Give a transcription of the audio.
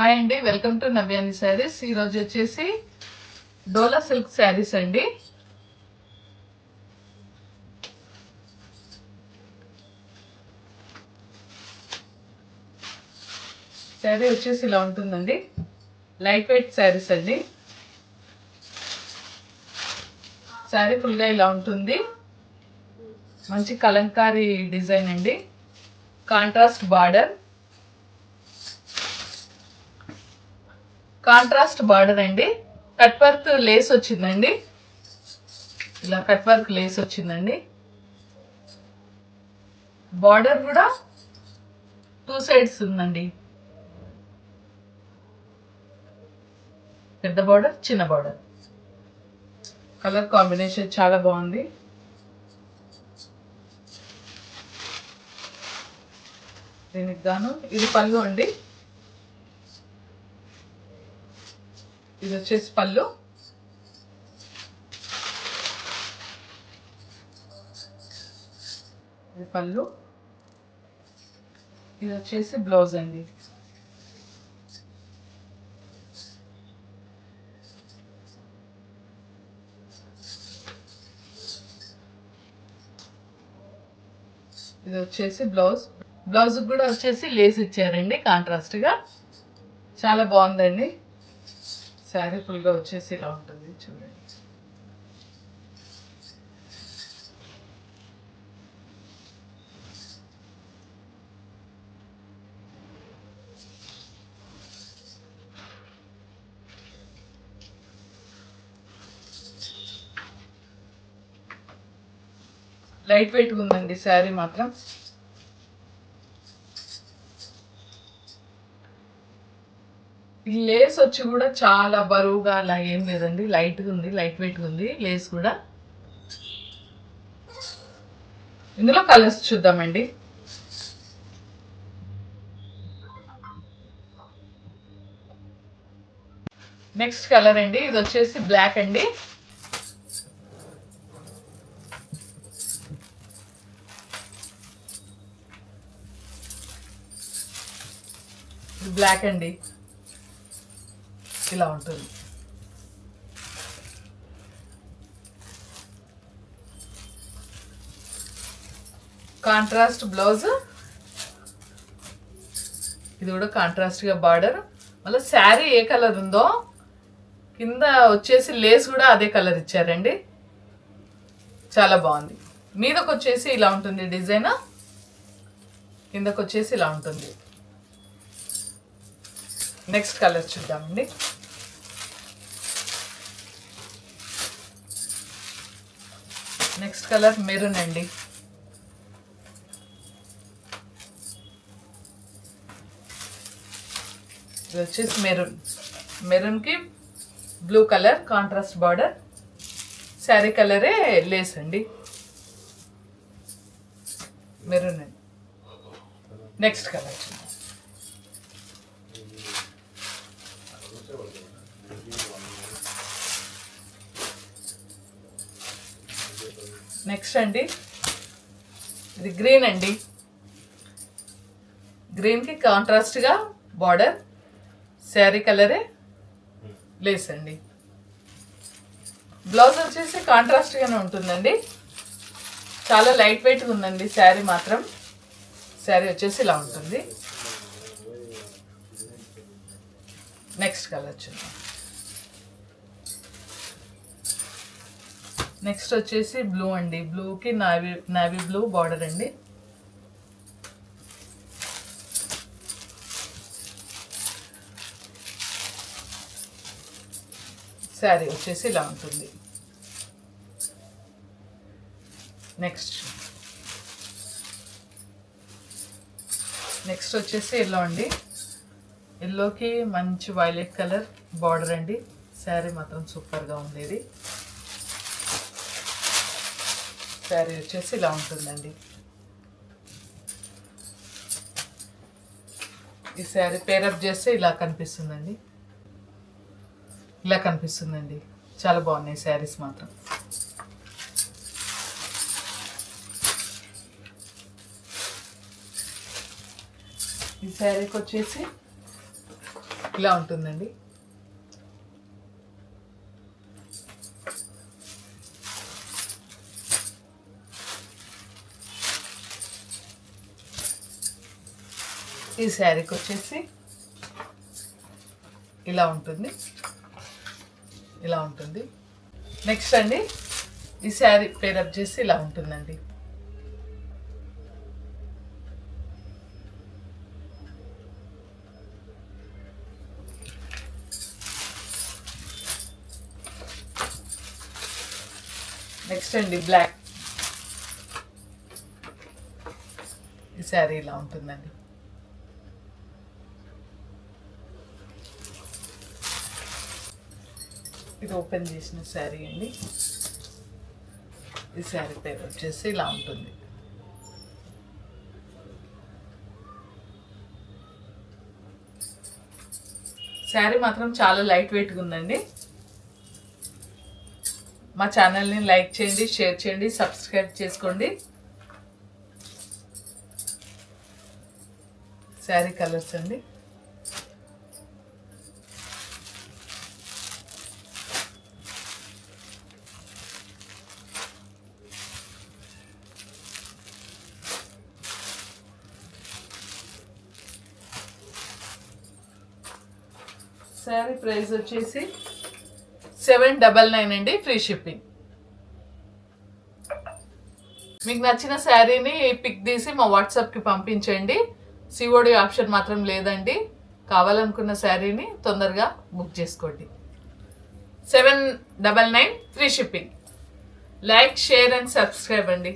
Hi అండి, welcome to నవ్యాని saris. ఈరోజు వచ్చేసి డోలా సిల్క్ శారీస్ అండి. శారీ వచ్చేసి ఇలా ఉంటుందండి. లైట్ వెయిట్ శారీస్ అండి. శారీ ఫుల్గా ఇలా ఉంటుంది. మంచి కలంకారీ డిజైన్ అండి. కాంట్రాస్ట్ బార్డర్ అండి. కట్ వర్క్ లేస్ వచ్చిందండి. ఇలా కట్ వర్క్ లేస్ వచ్చిందండి. బార్డర్ కూడా 2 సైడ్స్ ఉందండి. పెద్ద బార్డర్, చిన్న బార్డర్. కలర్ కాంబినేషన్ చాలా బాగుంది. దీనికి గాను ఇది పళ్ళు అండి. ఇది వచ్చేసి పళ్ళు. ఇది పళ్ళు. ఇది వచ్చేసి బ్లౌజ్ అండి. ఇది వచ్చేసి బ్లౌజ్ కూడా వచ్చేసి లేస్ ఇచ్చారండి కాంట్రాస్ట్ గా. చాలా బాగుందండి. శారీ ఫుల్గా వచ్చేసి ఇలా ఉంటుంది, చూడండి. లైట్ వెయిట్ ఉందండి శారీ మాత్రం. ఈ లేస్ వచ్చి కూడా చాలా బరువుగా అలా ఏం లేదండి. లైట్గా ఉంది, లైట్ వెయిట్గా ఉంది లేస్ కూడా. ఇందులో కలర్స్ చూద్దామండి. నెక్స్ట్ కలర్ అండి. ఇది వచ్చేసి బ్లాక్ అండి. బ్లాక్ అండి, ఇలా ఉంటుంది. Contrast blouse. ఇది కూడా కాంట్రాస్ట్ గా బార్డర్. మళ్ళీ శారీ ఏ కలర్ ఉందో కింద వచ్చేసి లేస్ కూడా అదే కలర్ ఇచ్చారండి. చాలా బాగుంది. మీదకి వచ్చేసి ఇలా ఉంటుంది డిజైన్, కిందకు వచ్చేసి ఇలా ఉంటుంది. నెక్స్ట్ కలర్ చూద్దామండి. నెక్స్ట్ కలర్ మెరూన్ అండి. ఇది వచ్చేసి మెరూన్కి blue colour contrast border. Sari కలరే లేస్ అండి. మెరూన్ అండి. నెక్స్ట్ కలర్ చూద్దాం. నెక్స్ట్ అండి, ఇది గ్రీన్ అండి. గ్రీన్కి కాంట్రాస్ట్గా బార్డర్. శారీ కలరే లేస్ అండి. బ్లౌజ్ వచ్చేసి కాంట్రాస్ట్గానే ఉంటుందండి. చాలా లైట్ వెయిట్గా ఉందండి శారీ మాత్రం. శారీ వచ్చేసి ఇలా ఉంటుంది. నెక్స్ట్ కలర్ చూద్దాం. నెక్స్ట్ వచ్చేసి బ్లూ అండి. బ్లూకి నావీ బ్లూ బార్డర్ అండి. శారీ వచ్చేసి ఇలా ఉంటుంది. నెక్స్ట్ వచ్చేసి ఎల్లో అండి. ఎల్లోకి మంచి వైలెట్ కలర్ బార్డర్ అండి. శారీ మాత్రం సూపర్గా ఉండేది. శారీ వచ్చేసి ఇలా ఉంటుందండి. ఈ శారీ పేరప్ చేస్తే ఇలా కనిపిస్తుందండి. ఇలా కనిపిస్తుందండి. చాలా బాగున్నాయి శారీస్ మాత్రం. ఈ శారీకి వచ్చేసి ఇలా ఉంటుందండి. ఈ శారీకి వచ్చేసి ఇలా ఉంటుంది, ఇలా ఉంటుంది. నెక్స్ట్ అండి ఈ శారీ పేరప్ చేసి ఇలా ఉంటుందండి. నెక్స్ట్ అండి బ్లాక్. ఈ శారీ ఇలా ఉంటుందండి. ఇది ఓపెన్ చేసిన శారీ అండి. ఈ శారీ పేరు వచ్చేసి ఇలా ఉంటుంది. శారీ మాత్రం చాలా లైట్ వెయిట్గా ఉందండి. మా ఛానల్ని లైక్ చేయండి, షేర్ చేయండి, సబ్స్క్రైబ్ చేసుకోండి. శారీ కలర్స్ అండి. శారీ ప్రైస్ వచ్చేసి 799 అండి, ఫ్రీ షిప్పింగ్. మీకు నచ్చిన శారీని పిక్ తీసి మా వాట్సాప్కి పంపించండి. సిఓడి ఆప్షన్ మాత్రం లేదండి. కావాలనుకున్న శారీని తొందరగా బుక్ చేసుకోండి. 799 free shipping. Like, share and subscribe అండి.